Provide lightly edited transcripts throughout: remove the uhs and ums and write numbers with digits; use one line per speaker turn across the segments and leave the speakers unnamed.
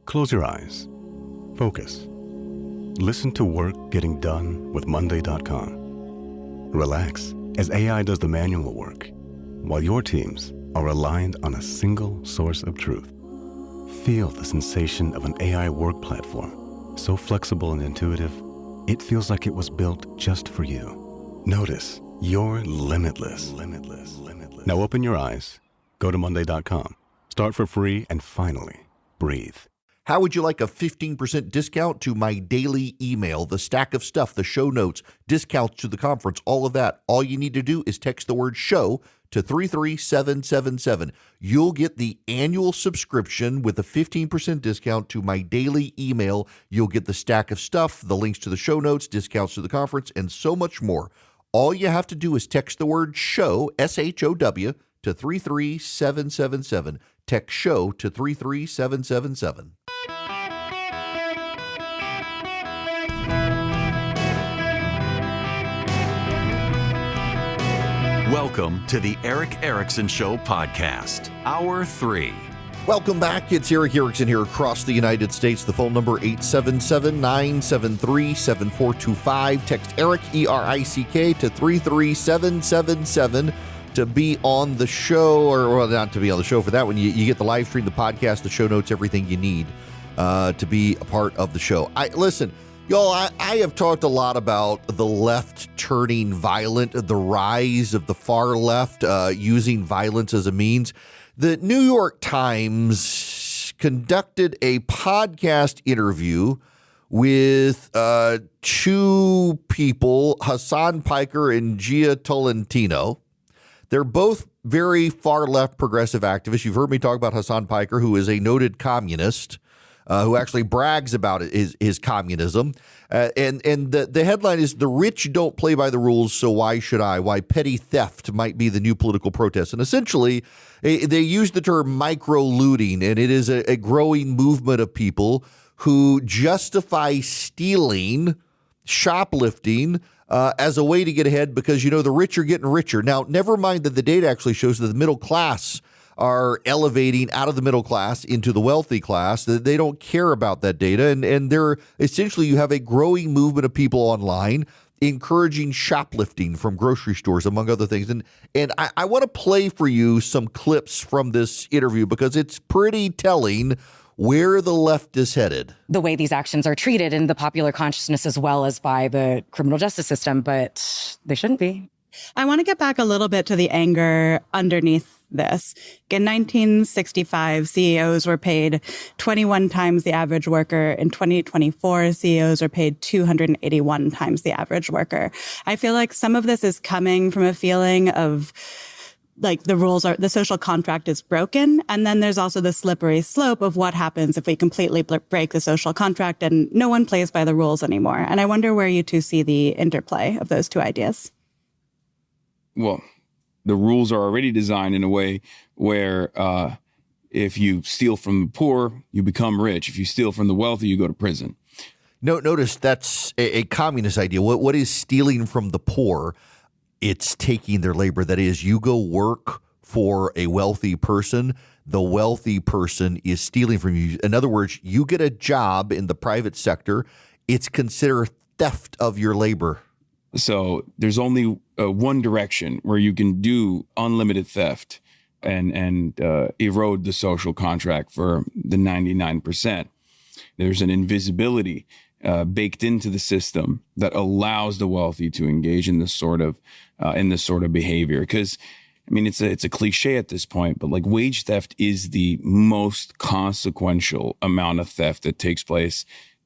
Close your eyes. Focus. Listen to work getting done with Monday.com. Relax as AI does the manual work, while your teams are aligned on a single source of truth. Feel the sensation of an AI work platform, so flexible and intuitive, it feels like it was built just for you. Notice you're limitless. Now open your eyes, go to Monday.com, start for free, and finally, breathe.
How would you like a 15% discount to my daily email, the stack of stuff, the show notes, discounts to the conference, all of that? All you need to do is text the word show to 33777. You'll get the annual subscription with a 15% discount to my daily email. You'll get the stack of stuff, the links to the show notes, discounts to the conference, and so much more. All you have to do is text the word show, SHOW, to 33777. Text show to 33777.
Welcome to the Eric Erickson Show podcast, Hour 3.
Welcome back. It's Eric Erickson here across the United States. The phone number 877-973-7425. Text Eric, E-R-I-C-K, to 33777 to be on the show, or well, not to be on the show for that one. You get the live stream, the podcast, the show notes, everything you need to be a part of the show. Listen, y'all, I have talked a lot about the left turning violent, the rise of the far left using violence as a means. The New York Times conducted a podcast interview with two people, Hassan Piker and Gia Tolentino. They're both very far left progressive activists. You've heard me talk about Hassan Piker, who is a noted communist, who actually brags about his communism. And the headline is, "The rich don't play by the rules, so why should I? Why petty theft might be the new political protest." And essentially, they use the term micro-looting, and it is a growing movement of people who justify stealing, shoplifting, as a way to get ahead because, you know, the rich are getting richer. Now, never mind that the data actually shows that the middle class are elevating out of the middle class into the wealthy class. They don't care about that data. And they're essentially, you have a growing movement of people online encouraging shoplifting from grocery stores, among other things. And I want to play for you some clips from this interview because it's pretty telling where the left is headed.
The way these actions are treated in the popular consciousness as well as by the criminal justice system, but they shouldn't be.
I want to get back a little bit to the anger underneath this. In 1965, CEOs were paid 21 times the average worker. In 2024, CEOs are paid 281 times the average worker. I feel like some of this is coming from a feeling of like the social contract is broken. And then there's also the slippery slope of what happens if we completely break the social contract and no one plays by the rules anymore. And I wonder where you two see the interplay of those two ideas.
Well, the rules are already designed in a way where if you steal from the poor, you become rich. If you steal from the wealthy, you go to prison.
Notice that's a communist idea. What is stealing from the poor? It's taking their labor. That is, you go work for a wealthy person. The wealthy person is stealing from you. In other words, you get a job in the private sector. It's considered theft of your labor.
So there's only one direction where you can do unlimited theft and erode the social contract for the 99%. There's an invisibility baked into the system that allows the wealthy to engage in this sort of behavior. Because I mean, it's a cliche at this point, but like wage theft is the most consequential amount of theft that takes place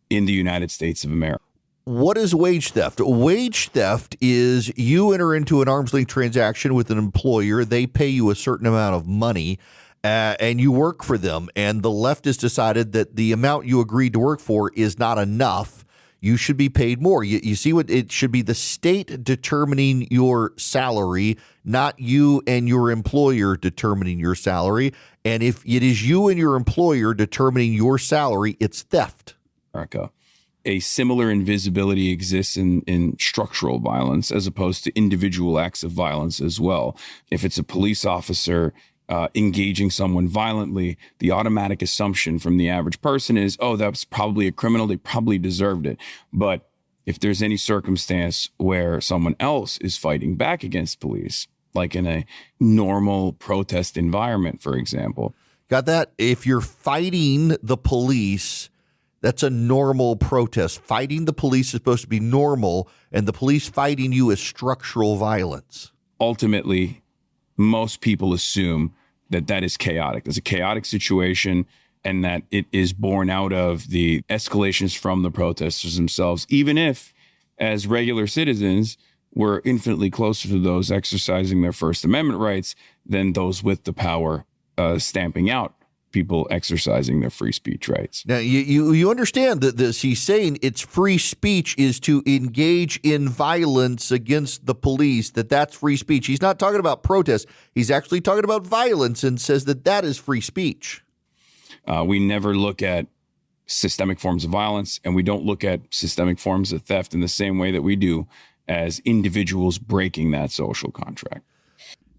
in the United States of America.
What is wage theft? Wage theft is you enter into an arm's length transaction with an employer. They pay you a certain amount of money and you work for them. And the left has decided that the amount you agreed to work for is not enough. You should be paid more. You see what it should be, the state determining your salary, not you and your employer determining your salary. And if it is you and your employer determining your salary, it's theft.
America. A similar invisibility exists in structural violence as opposed to individual acts of violence as well. If it's a police officer engaging someone violently, the automatic assumption from the average person is, oh, that's probably a criminal. They probably deserved it. But if there's any circumstance where someone else is fighting back against police, like in a normal protest environment, for example.
Got that? If you're fighting the police, that's a normal protest. Fighting the police is supposed to be normal, and the police fighting you is structural violence.
Ultimately, most people assume that that is chaotic. It's a chaotic situation, and that it is born out of the escalations from the protesters themselves, even if, as regular citizens, we're infinitely closer to those exercising their First Amendment rights than those with the power stamping out people exercising their free speech rights.
Now, you understand that this, he's saying it's free speech is to engage in violence against the police, that's free speech. He's not talking about protest. He's actually talking about violence and says that is free speech.
We never look at systemic forms of violence, and we don't look at systemic forms of theft in the same way that we do as individuals breaking that social contract.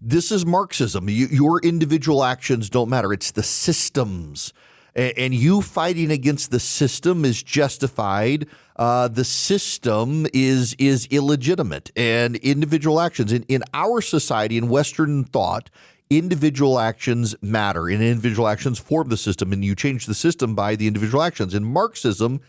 This is Marxism. Your individual actions don't matter. It's the systems. And you fighting against the system is justified. The system is illegitimate. And individual actions in our society, in Western thought, individual actions matter, and individual actions form the system, and you change the system by the individual actions. In Marxism,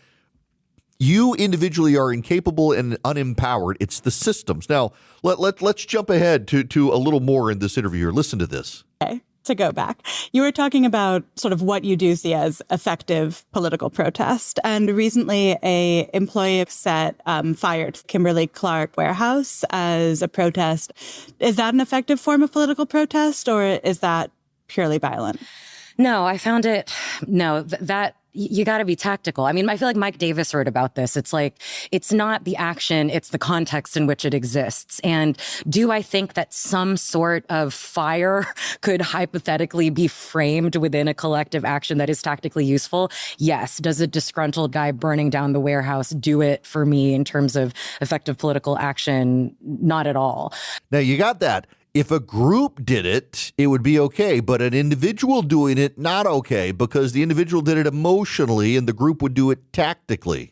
you individually are incapable and unempowered. It's the systems. Now, let's jump ahead to a little more in this interview here. Listen to this.
Okay, to go back, you were talking about sort of what you do see as effective political protest. And recently, a employee of Set fired Kimberly Clark warehouse as a protest. Is that an effective form of political protest, or is that purely violent?
No, I found it. No, that you got to be tactical. I mean, I feel like Mike Davis wrote about this. It's like, it's not the action, it's the context in which it exists. And do I think that some sort of fire could hypothetically be framed within a collective action that is tactically useful? Yes. Does a disgruntled guy burning down the warehouse do it for me in terms of effective political action? Not at all.
Now, you got that. If a group did it, it would be okay, but an individual doing it, not okay, because the individual did it emotionally and the group would do it tactically.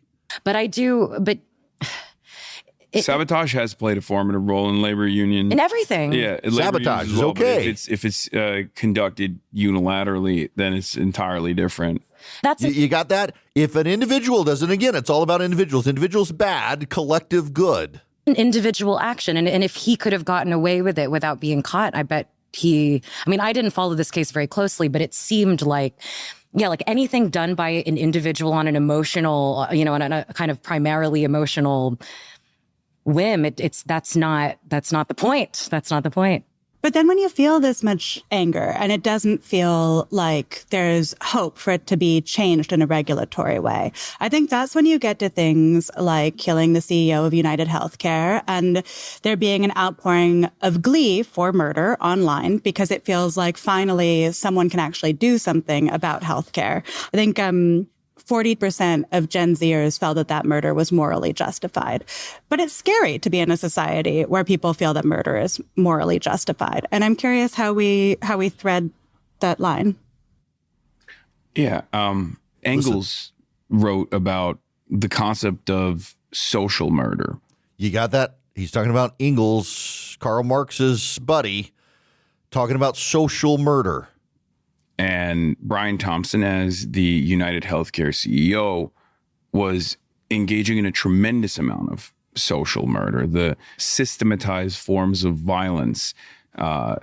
Sabotage has played a formative role in labor union.
In everything.
Yeah.
Sabotage is okay.
If it's conducted unilaterally, then it's entirely different.
You got that? If an individual does it, again, it's all about individuals. Individuals bad, collective good.
Individual action. And if he could have gotten away with it without being caught, I bet I didn't follow this case very closely, but it seemed like, like anything done by an individual on an emotional, on a kind of primarily emotional whim, that's not the point. That's not the point.
But then when you feel this much anger and it doesn't feel like there's hope for it to be changed in a regulatory way, I think that's when you get to things like killing the CEO of United Healthcare and there being an outpouring of glee for murder online because it feels like finally someone can actually do something about healthcare. I think 40% of Gen Zers felt that murder was morally justified. But it's scary to be in a society where people feel that murder is morally justified. And I'm curious how we thread that line.
Yeah. Engels wrote about the concept of social murder.
You got that? He's talking about Engels, Karl Marx's buddy, talking about social murder.
And Brian Thompson, as the United Healthcare CEO, was engaging in a tremendous amount of social murder, the systematized forms of violence,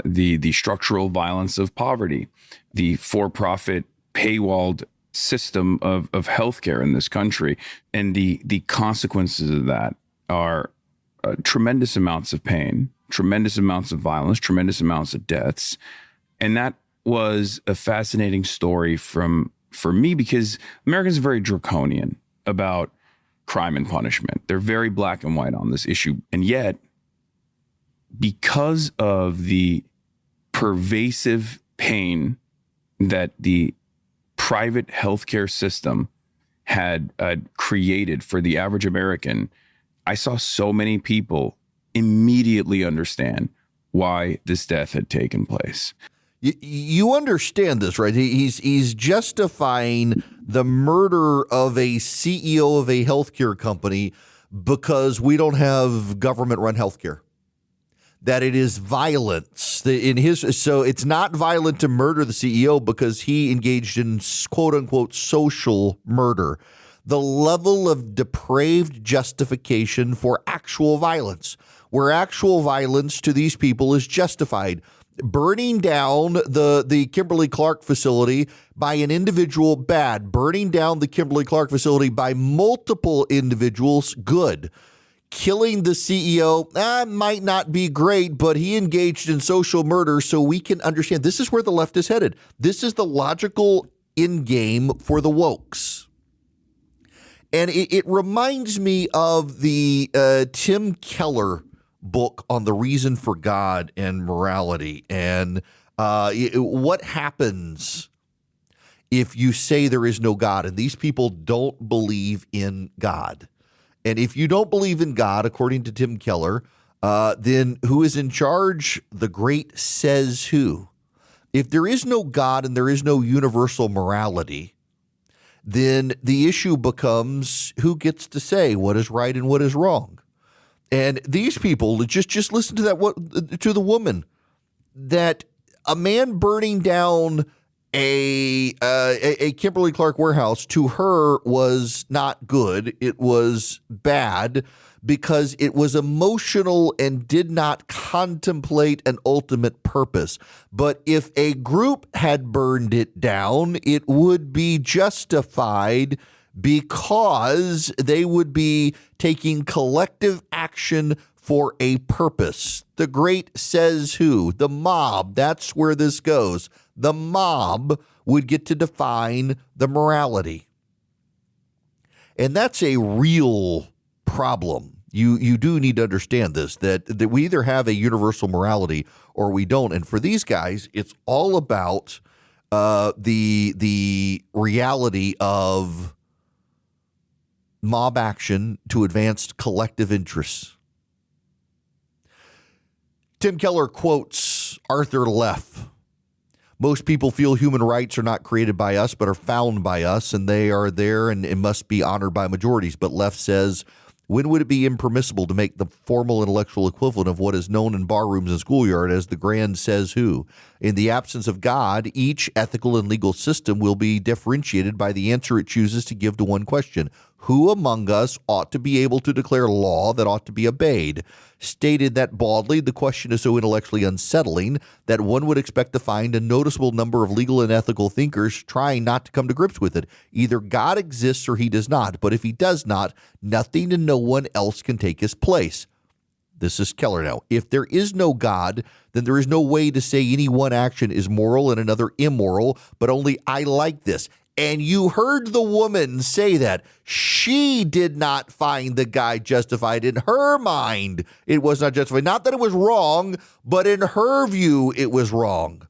the structural violence of poverty, the for-profit paywalled system of healthcare in this country. And the consequences of that are tremendous amounts of pain, tremendous amounts of violence, tremendous amounts of deaths. And that was a fascinating story for me because Americans are very draconian about crime and punishment. They're very black and white on this issue. And yet, because of the pervasive pain that the private healthcare system had created for the average American, I saw so many people immediately understand why this death had taken place.
You understand this, right? He's justifying the murder of a CEO of a healthcare company because we don't have government-run healthcare. That it is violence so it's not violent to murder the CEO because he engaged in quote unquote social murder. The level of depraved justification for actual violence, where actual violence to these people is justified. Burning down the Kimberly-Clark facility by an individual, bad. Burning down the Kimberly-Clark facility by multiple individuals, good. Killing the CEO might not be great, but he engaged in social murder, so we can understand this is where the left is headed. This is the logical end game for the wokes. And it reminds me of the Tim Keller book on the reason for God and morality and what happens if you say there is no God and these people don't believe in God. And if you don't believe in God, according to Tim Keller, then who is in charge? The great says who. If there is no God and there is no universal morality, then the issue becomes who gets to say what is right and what is wrong. And these people, just listen to that, to the woman, that a man burning down a Kimberly-Clark warehouse to her was not good. It was bad because it was emotional and did not contemplate an ultimate purpose. But if a group had burned it down, it would be justified because they would be taking collective action for a purpose. The great says who? The mob. That's where this goes. The mob would get to define the morality. And that's a real problem. You do need to understand this, that we either have a universal morality or we don't. And for these guys, it's all about the reality of mob action to advance collective interests. Tim Keller quotes Arthur Leff. Most people feel human rights are not created by us, but are found by us, and they are there and it must be honored by majorities. But Leff says, when would it be impermissible to make the formal intellectual equivalent of what is known in barrooms and schoolyard as the grand says who? In the absence of God, each ethical and legal system will be differentiated by the answer it chooses to give to one question. Who among us ought to be able to declare law that ought to be obeyed? Stated that baldly, the question is so intellectually unsettling that one would expect to find a noticeable number of legal and ethical thinkers trying not to come to grips with it. Either God exists or he does not, but if he does not, nothing and no one else can take his place. This is Keller now. If there is no God, then there is no way to say any one action is moral and another immoral, but only I like this. And you heard the woman say that. She did not find the guy justified. In her mind, it was not justified. Not that it was wrong, but in her view, it was wrong.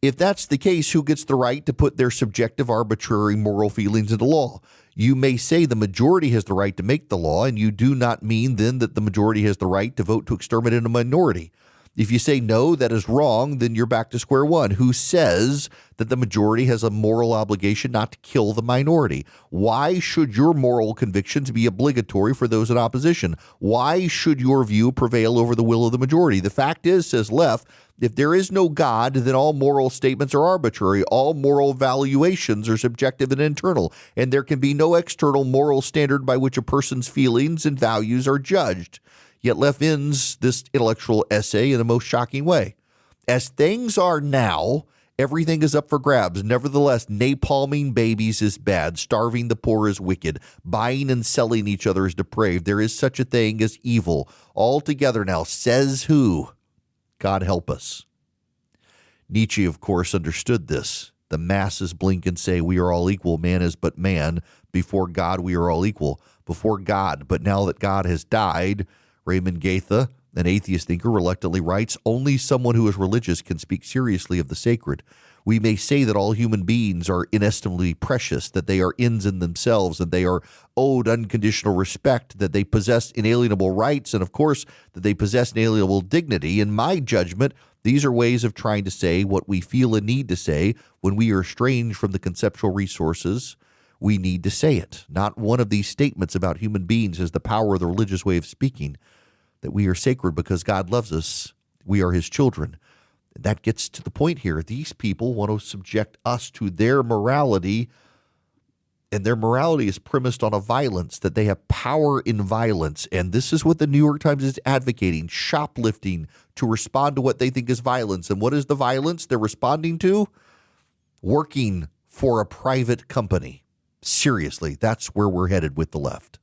If that's the case, who gets the right to put their subjective, arbitrary moral feelings into law? You may say the majority has the right to make the law, and you do not mean then that the majority has the right to vote to exterminate a minority. If you say no, that is wrong, then you're back to square one. Who says that the majority has a moral obligation not to kill the minority? Why should your moral convictions be obligatory for those in opposition? Why should your view prevail over the will of the majority? The fact is, says Leff, if there is no God, then all moral statements are arbitrary. All moral valuations are subjective and internal, and there can be no external moral standard by which a person's feelings and values are judged. Yet Leff ends this intellectual essay in a most shocking way. As things are now, everything is up for grabs. Nevertheless, napalming babies is bad. Starving the poor is wicked. Buying and selling each other is depraved. There is such a thing as evil. Altogether now, says who? God help us. Nietzsche, of course, understood this. The masses blink and say, we are all equal. Man is but man. Before God, we are all equal. Before God. But now that God has died, Raymond Gaitha, an atheist thinker, reluctantly writes, only someone who is religious can speak seriously of the sacred. We may say that all human beings are inestimably precious, that they are ends in themselves, that they are owed unconditional respect, that they possess inalienable rights, and of course, that they possess inalienable dignity. In my judgment, These are ways of trying to say what we feel a need to say when we are estranged from the conceptual resources. We need to say it. Not one of these statements about human beings has the power of the religious way of speaking, that we are sacred because God loves us. We are his children. That gets to the point here. These people want to subject us to their morality, and their morality is premised on a violence, that they have power in violence. And this is what the New York Times is advocating, shoplifting to respond to what they think is violence. And what is the violence they're responding to? Working for a private company. Seriously, that's where we're headed with the left.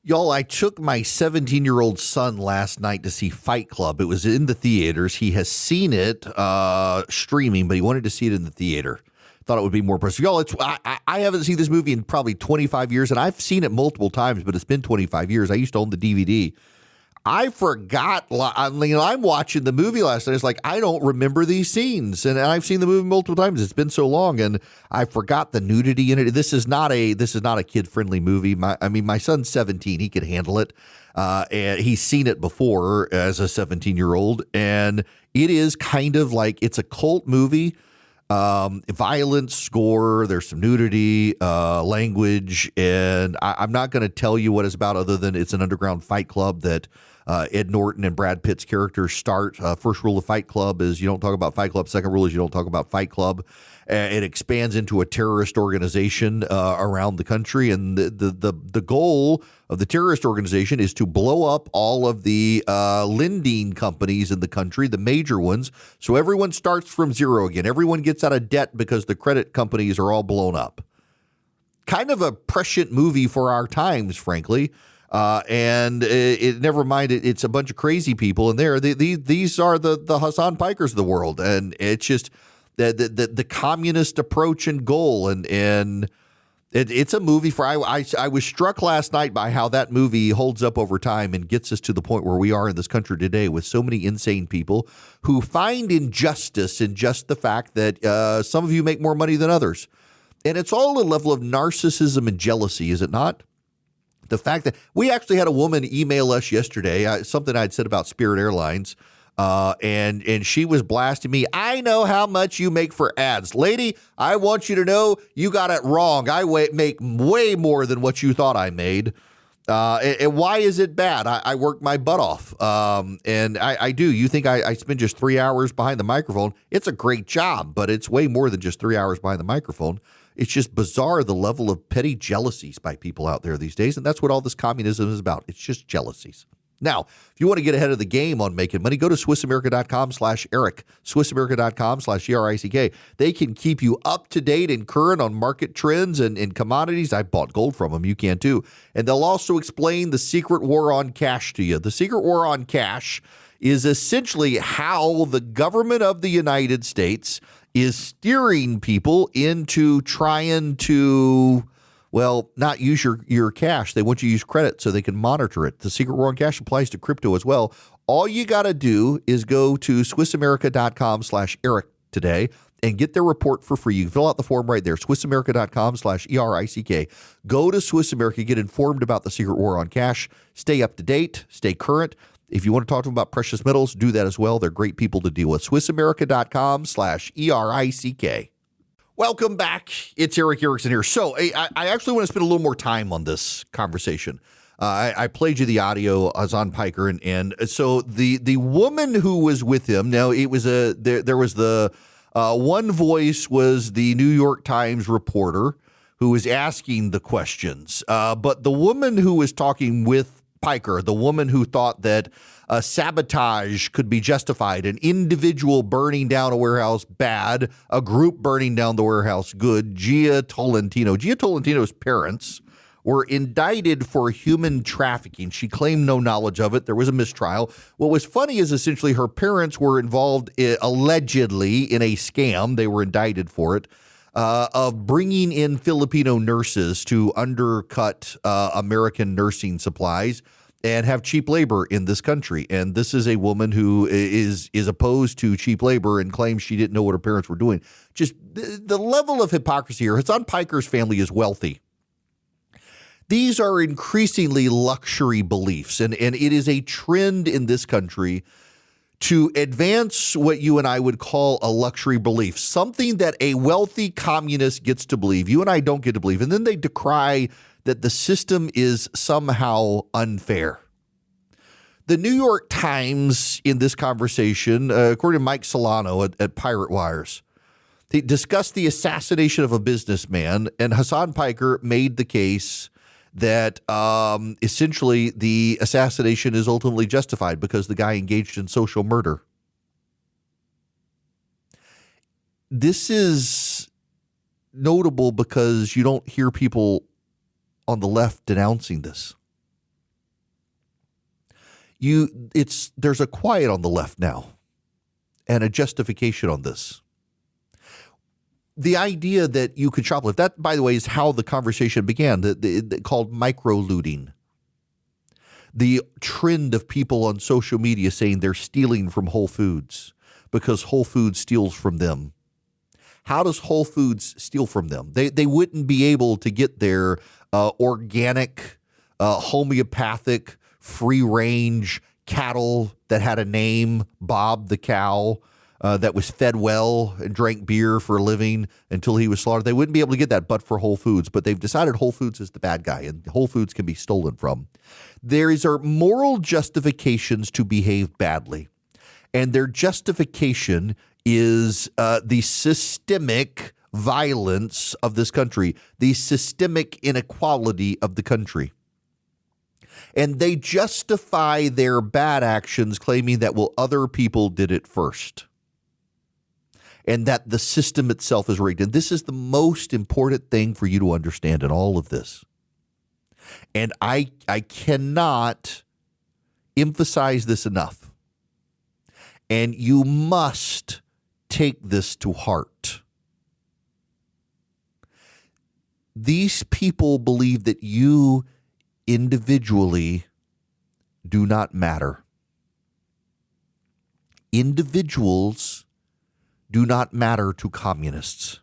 Y'all, I took my 17-year-old son last night to see Fight Club. It was in the theaters. He has seen it streaming, but he wanted to see it in the theater. Thought it would be more impressive. Y'all, I haven't seen this movie in probably 25 years, and I've seen it multiple times, but it's been 25 years. I used to own the DVD. I forgot. I'm watching the movie last night. It's like, I don't remember these scenes. And I've seen the movie multiple times. It's been so long, and I forgot the nudity in it. This is not a kid-friendly movie. My son's 17. He can handle it. And he's seen it before as a 17-year-old. And it is kind of like, it's a cult movie. Violence, gore, there's some nudity, language, and I'm not going to tell you what it's about other than it's an underground fight club that Ed Norton and Brad Pitt's characters start. First rule of Fight Club is you don't talk about Fight Club. Second rule is you don't talk about Fight Club. It expands into a terrorist organization around the country, and the goal of the terrorist organization is to blow up all of the lending companies in the country, the major ones, so everyone starts from zero again. Everyone gets out of debt because the credit companies are all blown up. Kind of a prescient movie for our times, frankly. And never mind, it's a bunch of crazy people in there. These are the Hassan Pikers of the world, and it's just the communist approach and goal, and it's a movie for. I was struck last night by how that movie holds up over time and gets us to the point where we are in this country today, with so many insane people who find injustice in just the fact that some of you make more money than others, and it's all a level of narcissism and jealousy, is it not? The fact that we actually had a woman email us yesterday, something I'd said about Spirit Airlines, and she was blasting me. I know how much you make for ads. Lady, I want you to know you got it wrong. I make way more than what you thought I made. And why is it bad? I work my butt off. And I do. You think I spend just 3 hours behind the microphone? It's a great job, but it's way more than just 3 hours behind the microphone. It's just bizarre, the level of petty jealousies by people out there these days. And that's what all this communism is about. It's just jealousies. Now, if you want to get ahead of the game on making money, go to SwissAmerica.com/Eric, SwissAmerica.com/ERICK. They can keep you up to date and current on market trends and commodities. I bought gold from them. You can too. And they'll also explain the secret war on cash to you. The secret war on cash is essentially how the government of the United States is steering people into trying to, well, not use your cash. They want you to use credit so they can monitor it. The secret war on cash applies to crypto as well. All you got to do is go to SwissAmerica.com/Eric today and get their report for free. You can fill out the form right there, SwissAmerica.com/ERICK. Go to Swiss America, get informed about the secret war on cash, stay up to date, stay current. If you want to talk to them about precious metals, do that as well. They're great people to deal with. SwissAmerica.com/ERICK. Welcome back. It's Eric Erickson here. So I actually want to spend a little more time on this conversation. I played you the audio. Hassan Piker, and so the woman who was with him. Now it was there was the one voice was the New York Times reporter who was asking the questions, but the woman who was talking with Piker, the woman who thought that sabotage could be justified, an individual burning down a warehouse bad, a group burning down the warehouse good, Gia Tolentino. Gia Tolentino's parents were indicted for human trafficking. She claimed no knowledge of it. There was a mistrial. What was funny is essentially her parents were involved allegedly in a scam. They were indicted for it. Of bringing in Filipino nurses to undercut American nursing supplies and have cheap labor in this country. And this is a woman who is opposed to cheap labor and claims she didn't know what her parents were doing. Just the level of hypocrisy here. Hassan Piker's family is wealthy. These are increasingly luxury beliefs, and it is a trend in this country to advance what you and I would call a luxury belief, something that a wealthy communist gets to believe, you and I don't get to believe. And then they decry that the system is somehow unfair. The New York Times in this conversation, according to Mike Solano at Pirate Wires, they discussed the assassination of a businessman, and Hassan Piker made the case that essentially the assassination is ultimately justified because the guy engaged in social murder. This is notable because you don't hear people on the left denouncing this. There's a quiet on the left now and a justification on this. The idea that you could shoplift, that, by the way, is how the conversation began, called micro-looting. The trend of people on social media saying they're stealing from Whole Foods because Whole Foods steals from them. How does Whole Foods steal from them? They wouldn't be able to get their organic, homeopathic, free-range cattle that had a name, Bob the cow, that was fed well and drank beer for a living until he was slaughtered. They wouldn't be able to get that but for Whole Foods, but they've decided Whole Foods is the bad guy and Whole Foods can be stolen from. There are moral justifications to behave badly, and their justification is the systemic violence of this country, the systemic inequality of the country. And they justify their bad actions claiming that, well, other people did it first and that the system itself is rigged. And this is the most important thing for you to understand in all of this. And I cannot emphasize this enough. And you must take this to heart. These people believe that you individually do not matter. Individuals do not matter to communists.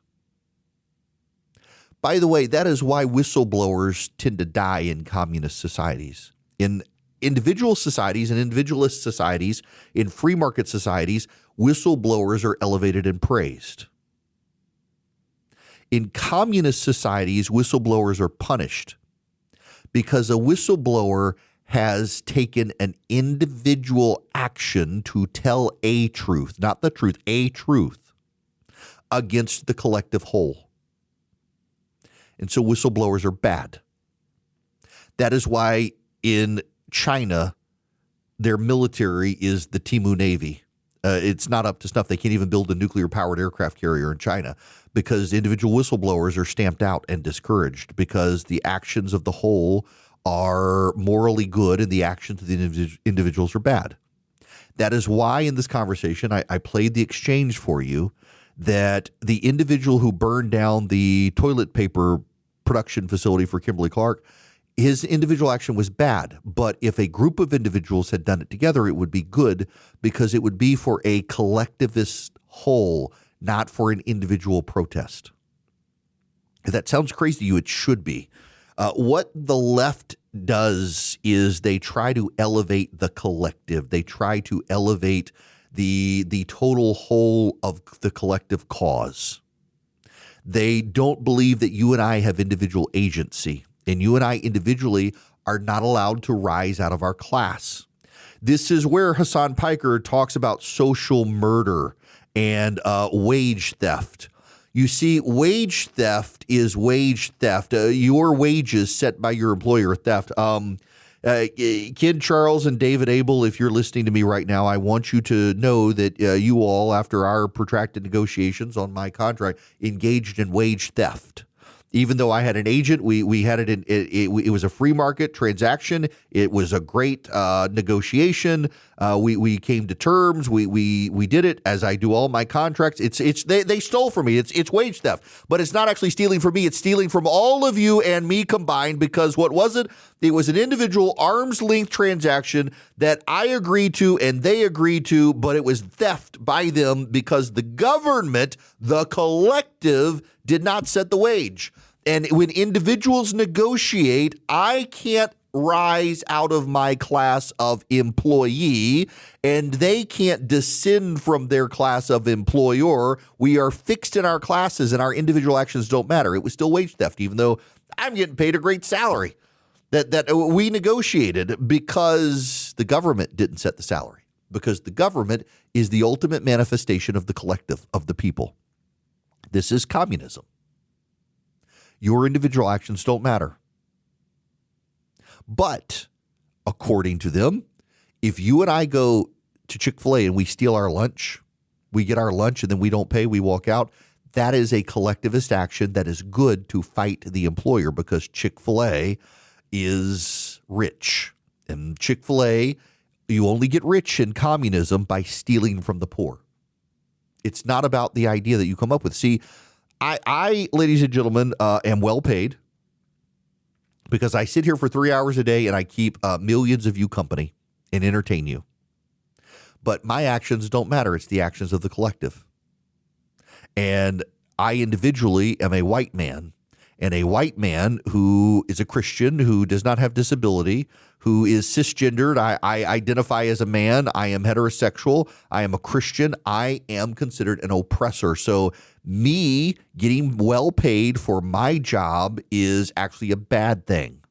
By the way, that is why whistleblowers tend to die in communist societies. In individual societies and individualist societies, in free market societies, whistleblowers are elevated and praised. In communist societies, whistleblowers are punished because a whistleblower has taken an individual action to tell a truth, not the truth, a truth, against the collective whole. And so whistleblowers are bad. That is why in China, their military is the Timu Navy. It's not up to snuff. They can't even build a nuclear-powered aircraft carrier in China because individual whistleblowers are stamped out and discouraged because the actions of the whole are morally good and the actions of the individuals are bad. That is why in this conversation, I played the exchange for you that the individual who burned down the toilet paper production facility for Kimberly-Clark, his individual action was bad. But if a group of individuals had done it together, it would be good because it would be for a collectivist whole, not for an individual protest. If that sounds crazy to you, it should be. What the left does is they try to elevate the collective. They try to elevate the total whole of the collective cause. They don't believe that you and I have individual agency, and you and I individually are not allowed to rise out of our class. This is where Hassan Piker talks about social murder and wage theft. You see, wage theft is wage theft. Your wages set by your employer theft. Ken Charles and David Abel, if you're listening to me right now, I want you to know that you all, after our protracted negotiations on my contract, engaged in wage theft. Even though I had an agent, we had it in it was a free market transaction. It was a great negotiation. We came to terms. We did it as I do all my contracts. They stole from me. It's wage theft, but it's not actually stealing from me. It's stealing from all of you and me combined. Because what was it? It was an individual arm's length transaction that I agreed to and they agreed to, but it was theft by them because the government, the collective, did not set the wage. And when individuals negotiate, I can't rise out of my class of employee, and they can't descend from their class of employer. We are fixed in our classes, and our individual actions don't matter. It was still wage theft, even though I'm getting paid a great salary that we negotiated because the government didn't set the salary, because the government is the ultimate manifestation of the collective, of the people. This is communism. Your individual actions don't matter. But according to them, if you and I go to Chick-fil-A and we steal our lunch, we get our lunch and then we don't pay, we walk out, that is a collectivist action that is good to fight the employer, because Chick-fil-A is rich. And Chick-fil-A, you only get rich in communism by stealing from the poor. It's not about the idea that you come up with. See, I ladies and gentlemen, am well paid, because I sit here for 3 hours a day and I keep millions of you company and entertain you. But my actions don't matter. It's the actions of the collective. And I individually am a white man, and a white man who is a Christian, who does not have disability, who is cisgendered. I identify as a man. I am heterosexual. I am a Christian. I am considered an oppressor. So me getting well paid for my job is actually a bad thing.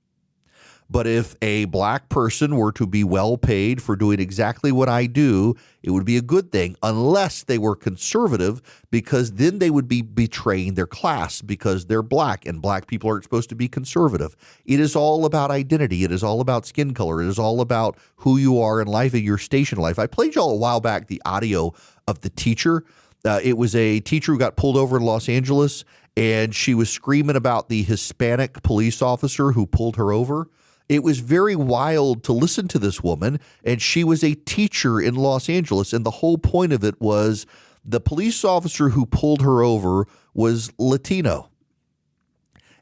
But if a black person were to be well paid for doing exactly what I do, it would be a good thing, unless they were conservative, because then they would be betraying their class because they're black, and black people aren't supposed to be conservative. It is all about identity. It is all about skin color. It is all about who you are in life and your station in life. I played y'all a while back the audio of the teacher. It was a teacher who got pulled over in Los Angeles, and she was screaming about the Hispanic police officer who pulled her over. It was very wild to listen to this woman, and she was a teacher in Los Angeles, and the whole point of it was the police officer who pulled her over was Latino.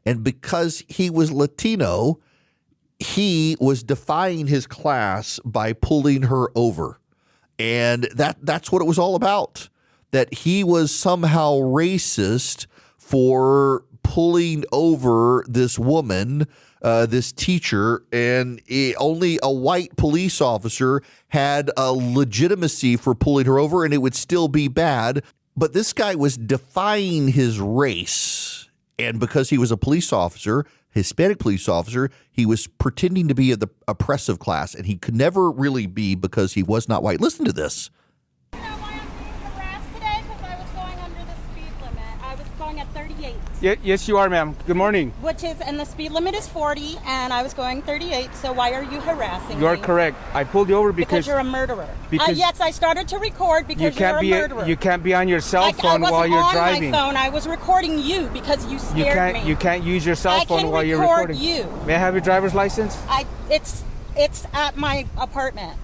And because he was Latino, he was defying his class by pulling her over. And that's what it was all about, that he was somehow racist for pulling over this woman, this teacher, and only a white police officer had a legitimacy for pulling her over, and it would still be bad. But this guy was defying his race, and because he was a police officer, Hispanic police officer, he was pretending to be of the oppressive class, and he could never really be because he was not white. Listen to this.
You know why I'm being harassed today? Because I was going under the speed limit. I was going at 38.
Yes, you are, ma'am. Good morning.
And the speed limit is 40, and I was going 38, so why are you harassing me?
You are correct. I pulled you over because
you're a murderer.
Because
yes, I started to record because you're a murderer.
You can't be on your cell phone while you're driving.
I wasn't on my phone. I was recording you because you scared me.
You can't use your cell phone while you're recording.
I can record you.
May I have your driver's license?
It's at my apartment.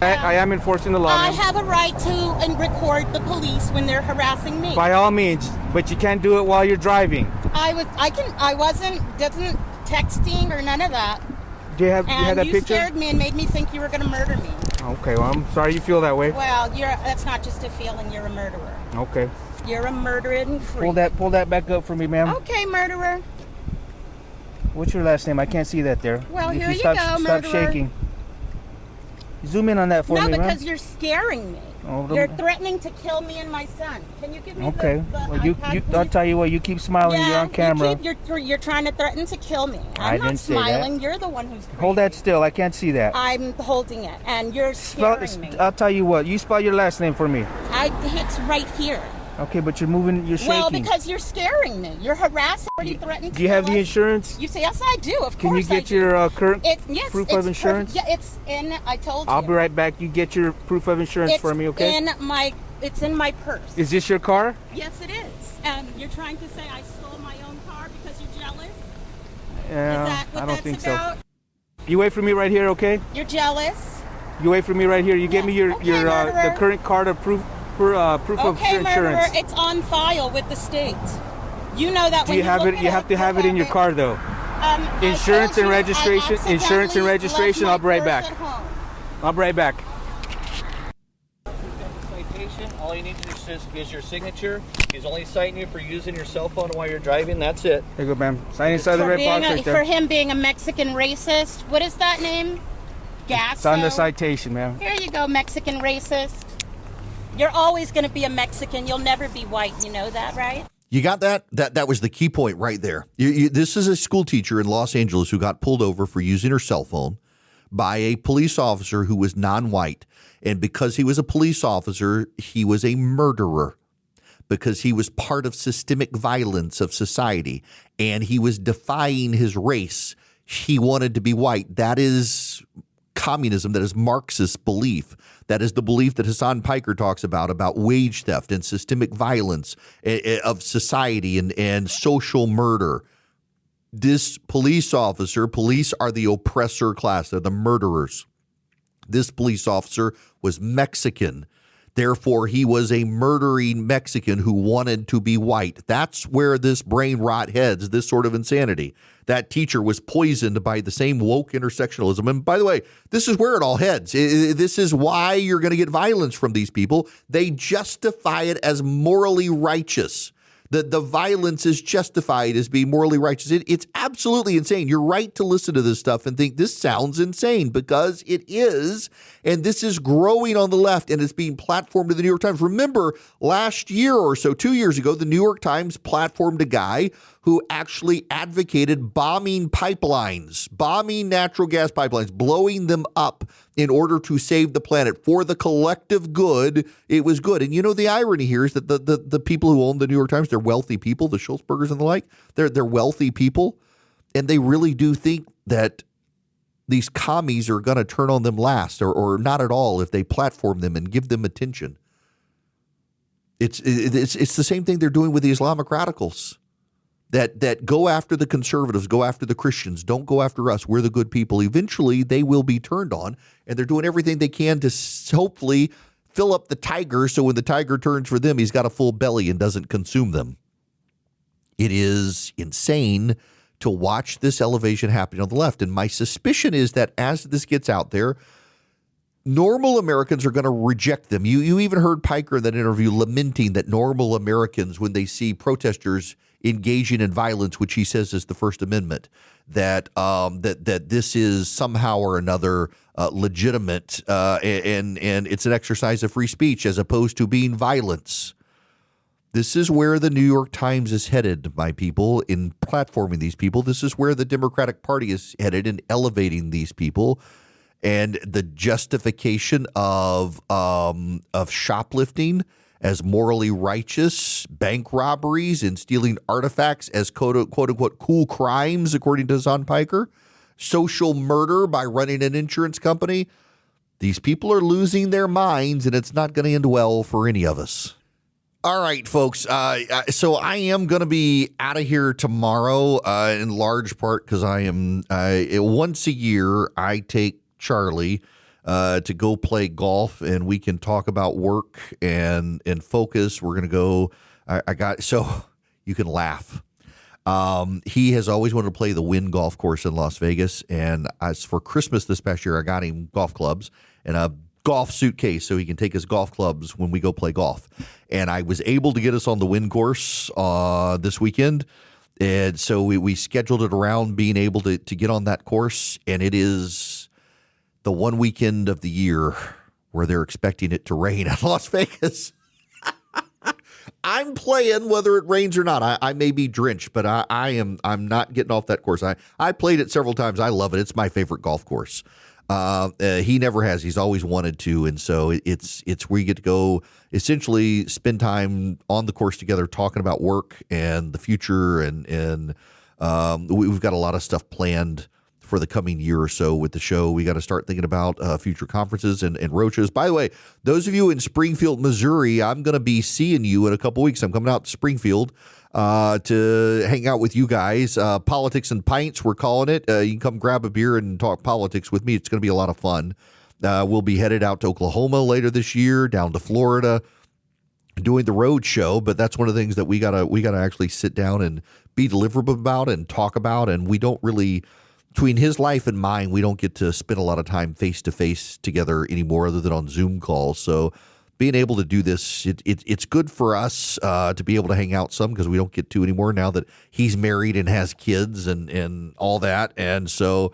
I am enforcing the law.
I have a right to record the police when they're harassing me.
By all means, but you can't do it while you're driving.
I wasn't texting or none of that.
Do you have that
you
picture?
You scared me and made me think you were going to murder me.
Okay, well, I'm sorry you feel that way.
Well, that's not just a feeling. You're a murderer.
Okay.
You're a murdering freak.
Pull that back up for me, ma'am.
Okay, murderer.
What's your last name? I can't see that there.
Well,
if
here you
stop,
go,
stop
murderer.
shaking. Zoom in on that for me,
No,
ma'am.
because you're scaring me. You're threatening to kill me and my son. Can you give me the
well,
iPad,
I'll tell you what, you keep smiling, you're on camera.
You're trying to threaten to kill me.
I
I'm
didn't
not
say that.
smiling. You're the one who's crazy.
Hold that still, I can't see that.
I'm holding it, and you're scaring me.
I'll tell you what, you spell your last name for me.
It's right here.
Okay, but you're shaking.
Well, because you're scaring me. You're harassing me, threatening to
Do you have
kill
the
us.
insurance?
You say, yes, I do. Of
Can
course
you get your current proof of insurance?
Yeah, it's in, I told you.
I'll be right back. You get your proof of insurance for me, okay?
It's in my purse.
Is this your car?
Yes, it is. And you're trying to say I stole my own car because you're jealous?
Yeah,
Is that what
I don't
that's
think
about?
so. You wait for me right here, okay?
You're jealous?
You wait for me right here. You give me your
murderer.
the current card of proof of your
Okay, murderer,
insurance.
it's on file with the state. You know that
Do
when
you have
look
it?
at
You have to have it in your car, though. Insurance and registration. Insurance and registration. I'll be right back. I'll be right back. Citation. All you need to do is
is your signature. He's only citing you for using your cell phone while you're driving. That's it.
There you go, ma'am. Sign inside the red box right there.
For him being a Mexican racist. What is that name? Gasso.
It's on the citation, ma'am.
Here you go, Mexican racist.
You're always going to be a Mexican. You'll never be white. You know that, right?
You got that? That was the key point right there. This is a school teacher in Los Angeles who got pulled over for using her cell phone by a police officer who was non-white. And because he was a police officer, he was a murderer because he was part of systemic violence of society and he was defying his race. He wanted to be white. That is communism. That is Marxist belief. That is the belief that Hassan Piker talks about wage theft and systemic violence of society and social murder. This police officer, police are the oppressor class. They're the murderers. This police officer was Mexican. Therefore, he was a murdering Mexican who wanted to be white. That's where this brain rot heads, this sort of insanity. That teacher was poisoned by the same woke intersectionalism. And by the way, this is where it all heads. This is why you're going to get violence from these people. They justify it as morally righteous. The violence is justified as being morally righteous. It's absolutely insane. You're right to listen to this stuff and think this sounds insane because it is. And this is growing on the left and it's being platformed in the New York Times. Remember, last year or so, 2 years ago, the New York Times platformed a guy who actually advocated bombing pipelines, bombing natural gas pipelines, blowing them up in order to save the planet for the collective good. It was good. And you know, the irony here is that the people who own the New York Times, they're wealthy people, the Schultzbergers and the like, they're wealthy people. And they really do think that these commies are going to turn on them last or not at all if they platform them and give them attention. It's the same thing they're doing with the Islamic radicals. That go after the conservatives, go after the Christians, don't go after us. We're the good people. Eventually, they will be turned on, and they're doing everything they can to hopefully fill up the tiger so when the tiger turns for them, he's got a full belly and doesn't consume them. It is insane to watch this elevation happening on the left, and my suspicion is that as this gets out there, normal Americans are going to reject them. You even heard Piker in that interview lamenting that normal Americans, when they see protesters engaging in violence, which he says is the First Amendment, that this is somehow or another legitimate and it's an exercise of free speech as opposed to being violence. This is where the New York Times is headed, my people, in platforming these people. This is where the Democratic Party is headed in elevating these people. And the justification of shoplifting as morally righteous, bank robberies and stealing artifacts as quote unquote cool crimes, according to Hassan Piker, social murder by running an insurance company. These people are losing their minds, and it's not going to end well for any of us. All right, folks. So I am going to be out of here tomorrow, in large part because once a year I take Charlie to go play golf, and we can talk about work and focus. We're going to go. So you can laugh. He has always wanted to play the Wynn Golf Course in Las Vegas, and as for Christmas this past year, I got him golf clubs and a golf suitcase so he can take his golf clubs when we go play golf. And I was able to get us on the Wynn course this weekend. And so we scheduled it around being able to get on that course, and it is the one weekend of the year where they're expecting it to rain in Las Vegas. I'm playing whether it rains or not. I may be drenched, but I'm not getting off that course. I played it several times. I love it. It's my favorite golf course. He never has. He's always wanted to, and so it's where you get to go essentially spend time on the course together, talking about work and the future, and we've got a lot of stuff planned for the coming year or so with the show. We got to start thinking about future conferences and roadshows. By the way, those of you in Springfield, Missouri, I'm going to be seeing you in a couple weeks. I'm coming out to Springfield to hang out with you guys. Politics and Pints, we're calling it. You can come grab a beer and talk politics with me. It's going to be a lot of fun. We'll be headed out to Oklahoma later this year, down to Florida, doing the road show. But that's one of the things that we gotta actually sit down and be deliverable about and talk about. And we don't really, between his life and mine, we don't get to spend a lot of time face to face together anymore other than on Zoom calls. So being able to do this, it's good for us to be able to hang out some because we don't get to anymore now that he's married and has kids and all that. And so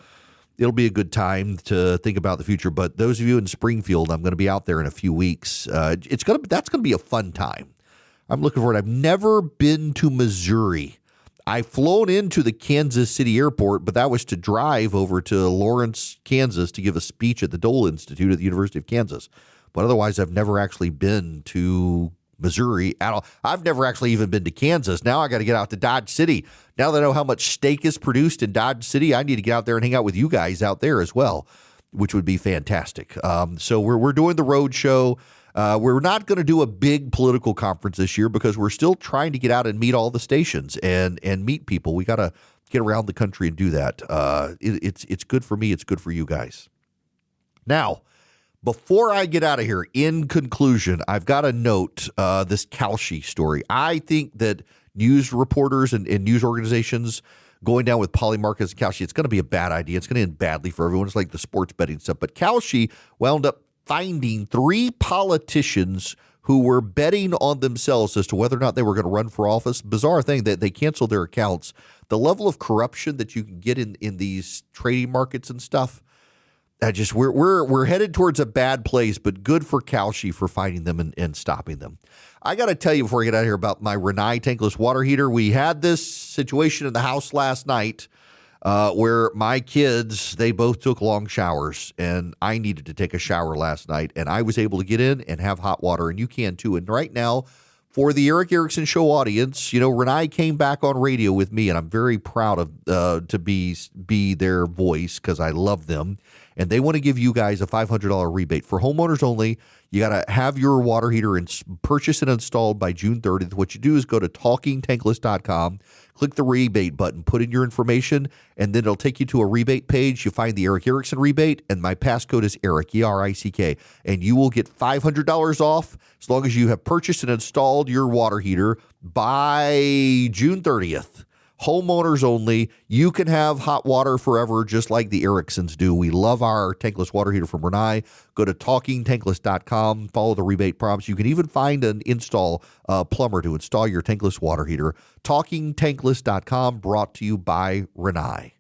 it'll be a good time to think about the future. But those of you in Springfield, I'm going to be out there in a few weeks. That's going to be a fun time. I'm looking forward. I've never been to Missouri. I've flown into the Kansas City airport, but that was to drive over to Lawrence, Kansas to give a speech at the Dole Institute at the University of Kansas. But otherwise, I've never actually been to Missouri at all. I've never actually even been to Kansas. Now I got to get out to Dodge City. Now that I know how much steak is produced in Dodge City, I need to get out there and hang out with you guys out there as well, which would be fantastic. So we're doing the road show. We're not going to do a big political conference this year because we're still trying to get out and meet all the stations and meet people. We got to get around the country and do that. It's good for me. It's good for you guys. Now, before I get out of here, in conclusion, I've got to note this Kalshi story. I think that news reporters and news organizations going down with Polly Marquez and Kalshi, it's going to be a bad idea. It's going to end badly for everyone. It's like the sports betting stuff. But Kalshi wound up finding 3 politicians who were betting on themselves as to whether or not they were going to run for office. Bizarre thing that they canceled their accounts. The level of corruption that you can get in these trading markets and stuff. We're headed towards a bad place, but good for Kalshi for finding them and stopping them. I got to tell you before I get out of here about my Rinnai tankless water heater. We had this situation in the house last night where my kids, they both took long showers, and I needed to take a shower last night, and I was able to get in and have hot water, and you can too. And right now, for the Eric Erickson Show audience, Rinnai came back on radio with me, and I'm very proud of to be their voice because I love them. And they want to give you guys a $500 rebate. For homeowners only, you got to have your water heater and purchase and installed by June 30th. What you do is go to talkingtankless.com, click the rebate button, put in your information, and then it'll take you to a rebate page. You find the Eric Erickson rebate, and my passcode is Eric, E-R-I-C-K, and you will get $500 off as long as you have purchased and installed your water heater by June 30th. Homeowners only. You can have hot water forever just like the Ericksons do. We love our tankless water heater from Rinnai. Go to talkingtankless.com. Follow the rebate prompts. You can even find an install plumber to install your tankless water heater. Talkingtankless.com, brought to you by Rinnai.